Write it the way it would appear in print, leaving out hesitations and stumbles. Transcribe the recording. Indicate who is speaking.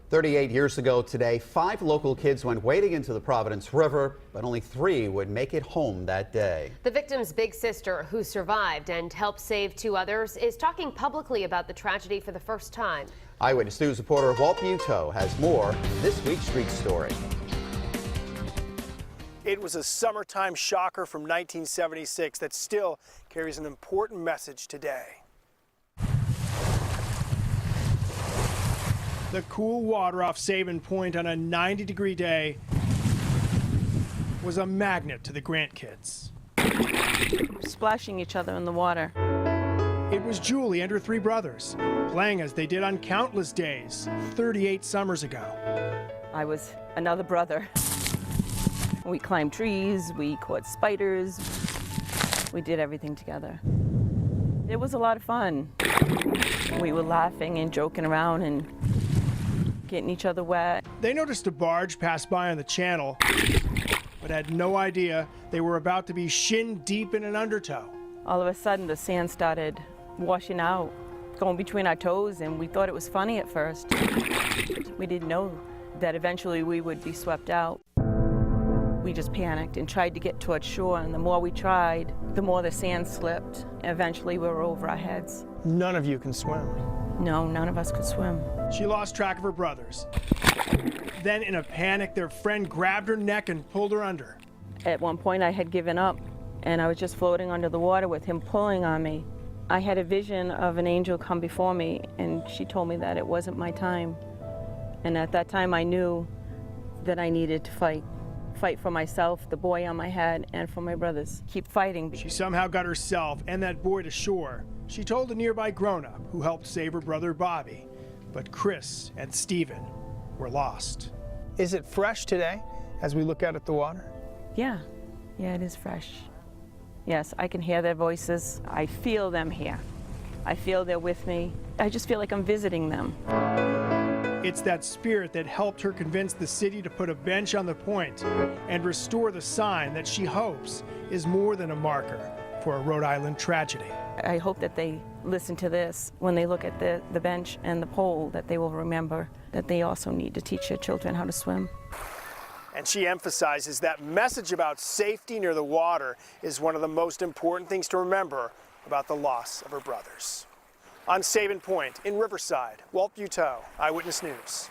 Speaker 1: 38 years ago today, 5 local kids went wading into the Providence River, but only 3 would make it home that day.
Speaker 2: The victim's big sister, who survived and helped save 2 others, is talking publicly about the tragedy for the first time.
Speaker 1: Eyewitness News reporter Walt Buteau has more in this week's Street Story.
Speaker 3: It was a summertime shocker from 1976 that still carries an important message today. The cool water off Sabin Point on a 90-degree day was a magnet to the Grant kids.
Speaker 4: Splashing each other in the water.
Speaker 3: It was Julie and her 3 brothers, playing as they did on countless days 38 summers ago.
Speaker 4: I was another brother. We climbed trees, we caught spiders, we did everything together. It was a lot of fun. We were laughing and joking around and getting each other wet.
Speaker 3: They noticed a barge pass by on the channel, but had no idea they were about to be shin deep in an undertow.
Speaker 4: All of a sudden, the sand started washing out, going between our toes, and we thought it was funny at first. We didn't know that eventually we would be swept out. We just panicked and tried to get towards shore, and the more we tried, the more the sand slipped. Eventually, we were over our heads.
Speaker 3: None of you can swim.
Speaker 4: No, none of us could swim.
Speaker 3: She lost track of her brothers. Then, in a panic, their friend grabbed her neck and pulled her under.
Speaker 4: At one point, I had given up, and I was just floating under the water with him pulling on me. I had a vision of an angel come before me, and she told me that it wasn't my time. And at that time, I knew that I needed to fight. Fight for myself, the boy on my head, and for my brothers. Keep fighting.
Speaker 3: She somehow got herself and that boy to shore. She told a nearby grown-up who helped save her brother Bobby. But Chris and Stephen were lost. Is it fresh today as we look out at the water?
Speaker 4: Yeah, it is fresh. Yes, I can hear their voices. I feel them here. I feel they're with me. I just feel like I'm visiting them.
Speaker 3: It's that spirit that helped her convince the city to put a bench on the point and restore the sign that she hopes is more than a marker for a Rhode Island tragedy.
Speaker 4: I hope that they listen to this when they look at the bench and the pole, that they will remember that they also need to teach their children how to swim.
Speaker 3: And she emphasizes that message about safety near the water is one of the most important things to remember about the loss of her brothers. On Sabin Point in Riverside, Walt Buteau, Eyewitness News.